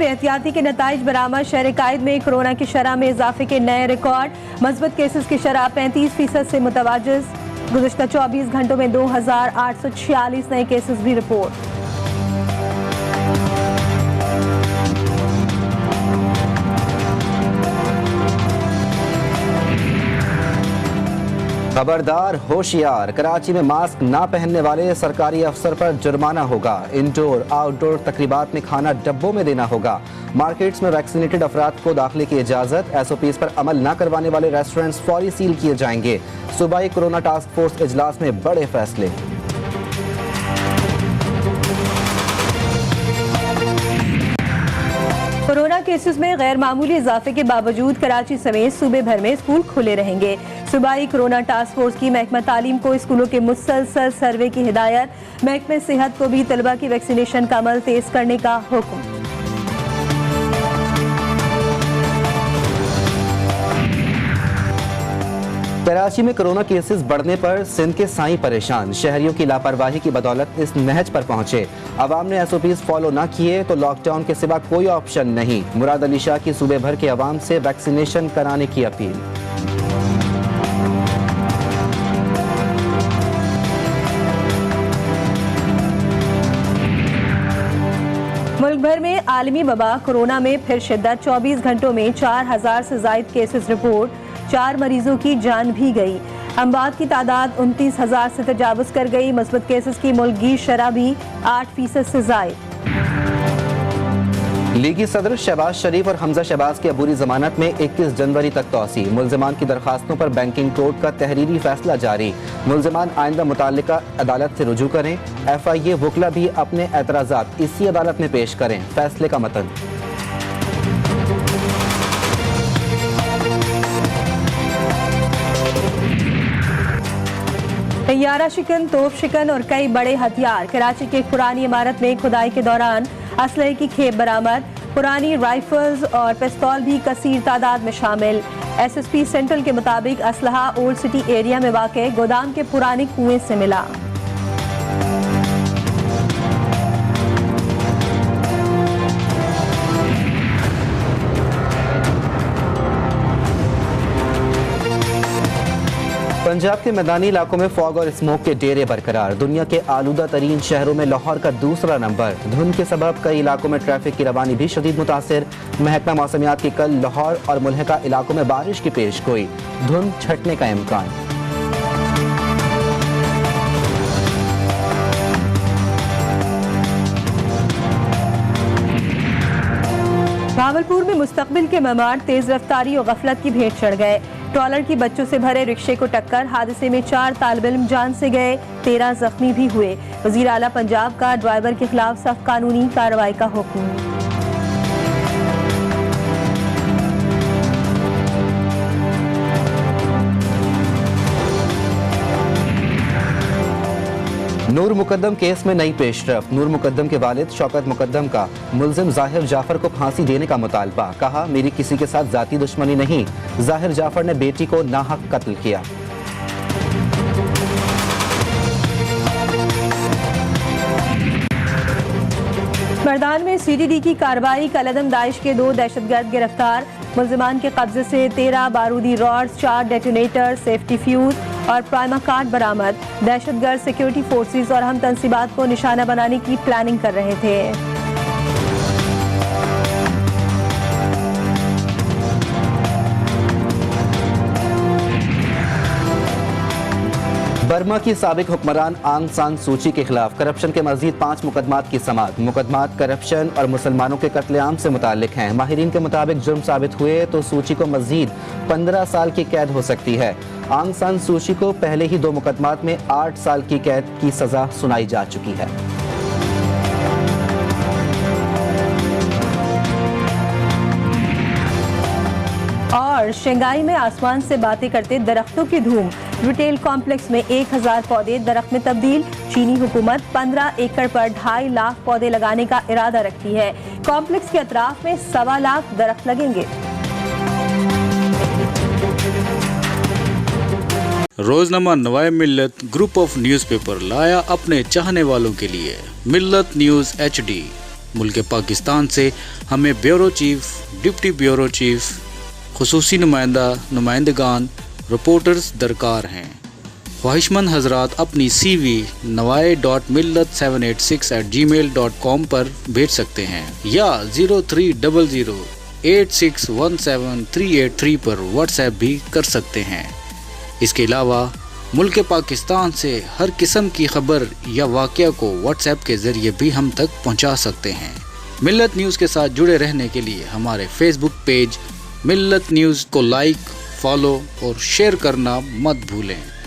बेहतियाती के नताइज बरामद। शहर कायद में कोरोना की शरह में इजाफे के नए रिकॉर्ड। मस्बत केसेस की शरह 35% से मुतवाजिज। गुज़िश्ता 24 घंटों में 2846 नए केसेस भी रिपोर्ट। खबरदार, होशियार, कराची में मास्क ना पहनने वाले सरकारी अफसर पर जुर्माना होगा। इंडोर आउटडोर तकरीबात में खाना डब्बों में देना होगा। मार्केट्स में वैक्सीनेटेड अफराद को दाखिले की इजाजत। SOPs पर अमल न करवाने वाले रेस्टोरेंट्स फौरी सील किए जाएंगे। सूबाई कोरोना टास्क फोर्स इजलास में बड़े फैसले। कोरोना केसेस में गैर मामूली इजाफे के बावजूद कराची समेत सूबे भर में स्कूल खुले रहेंगे। सूबाई कोरोना टास्क फोर्स की महकमा तालीम को स्कूलों के मुसलसल सर्वे की हिदायत। महकमे सेहत को भी तलबा की वैक्सीनेशन का अमल तेज करने का हुक्म। कराची में कोरोना केसेस बढ़ने पर सिंध के साईं परेशान। शहरियों की लापरवाही की बदौलत इस नहज पर पहुंचे। अवाम ने SOPs फॉलो ना किए तो लॉकडाउन के सिवा कोई ऑप्शन नहीं। मुराद अली शाह की सूबे भर के अवाम से वैक्सीनेशन कराने की अपील। मुल्क भर में आलमी वबा कोरोना में फिर शिद्दत। 24 घंटों में 4000 से जायद केसेस रिपोर्ट। 4 मरीजों की जान भी गई। अमवात की तादाद 29,000 से तजावुज कर गई। मस्बत केसेस की मुल्की शरह भी 8% से जायद। लीगी सदर शहबाज शरीफ और हमजा शहबाज की अबूरी जमानत में 21 जनवरी तक तौसी। मुल्जिमान की दरखास्तों पर बैंकिंग कोर्ट का तहरीरी फैसला जारी। मुल्जिमान आइंदा मुताल्लिका अदालत से रुजू करें। FIA वकला भी अपने एतराज़ात इसी अदालत में पेश करें। फैसले का मतन। तैयारा शिकन, तोप शिकन और कई बड़े हथियार। कराची की एक पुरानी इमारत में खुदाई के दौरान असलहे की खेप बरामद। पुरानी राइफल्स और पिस्तौल भी कसीर तादाद में शामिल। SSP सेंट्रल के मुताबिक असलहा ओल्ड सिटी एरिया में वाक़े गोदाम के पुराने कुएं से मिला। पंजाब के मैदानी इलाकों में फॉग और स्मोक के डेरे बरकरार। दुनिया के आलूदा तरीन शहरों में लाहौर का दूसरा नंबर। धुंध के सबब कई इलाकों में ट्रैफिक की रवानी भी शदीद मुतासिर। महकमा मौसमियात की कल लाहौर और मुल्हिका इलाकों में बारिश की पेश गोई। धुंध छटने का इम्कान। भावलपुर में मुस्तकबिल के मेहमान तेज रफ्तारी और गफलत की भेंट चढ़ गए। ट्रॉलर की बच्चों से भरे रिक्शे को टक्कर। हादसे में 4 तालिब इल्म जान से गए, 13 जख्मी भी हुए। वजीर आला पंजाब का ड्राइवर के खिलाफ सख्त कानूनी कार्रवाई का हुक्म। नूर मुकद्दम केस में नई पेशरफ। नूर मुकद्दम के वालिद शौकत मुकद्दम का मुल्जिम जाहिर जाफर को फांसी देने का मुतालबा। कहा, मेरी किसी के साथ जाती दुश्मनी नहीं। जाहिर जाफर ने बेटी को नाहक कत्ल किया। मर्दान में CTD की कार्रवाई। कलदम दाइश के 2 दहशतगर्द गिरफ्तार। मुल्जिमान के कब्जे से 13 बारूदी रॉड्स, 4 डेटोनेटर, सेफ्टी फ्यूज और प्राइमा कार्ड बरामद। दहशतगर्द सिक्योरिटी फोर्सेस और हम तंसीबात को निशाना बनाने की प्लानिंग कर रहे थे। बर्मा की साबिक हुक्मरान आंग सान सूची के खिलाफ करप्शन के मजीद 5 मुकदमात की समाअत। मुकदमात करप्शन और मुसलमानों के कत्लेआम से मुतालिक हैं। माहिरीन के मुताबिक जुर्म साबित हुए तो सूची को मजीद 15 साल की कैद हो सकती है। आंग सान सूची को पहले ही 2 मुकदमात में 8 साल की कैद की सजा सुनाई जा चुकी है। और शंघाई में आसमान से बातें करते दरख्तों की धूम। रिटेल कॉम्प्लेक्स में 1000 पौधे दरख्त में तब्दील। चीनी हुकूमत 15 एकड़ पर 2.5 लाख पौधे लगाने का इरादा रखती है। कॉम्प्लेक्स के अतराफ में 1.25 लाख दरख्त लगेंगे। रोजनामा नवाए मिल्लत ग्रुप ऑफ न्यूज़पेपर लाया अपने चाहने वालों के लिए मिल्लत न्यूज़ HD। मुल्क पाकिस्तान से हमें bureau chief, deputy bureau chief, खुसूसी नुमाइंदा, नुमाइंदगान, रिपोर्टर्स दरकार हैं। ख्वाहिशमंद हजरात अपनी CV nawai.millat786@gmail.com पर भेज सकते हैं या 0300861738 पर व्हाट्सएप भी कर सकते हैं। इसके अलावा मुल्क पाकिस्तान से हर किस्म की खबर या वाक़या को व्हाट्सएप के ज़रिए भी हम तक पहुंचा सकते हैं। मिल्लत न्यूज़ के साथ जुड़े रहने के लिए हमारे फेसबुक पेज मिल्लत न्यूज़ को लाइक, फॉलो और शेयर करना मत भूलें।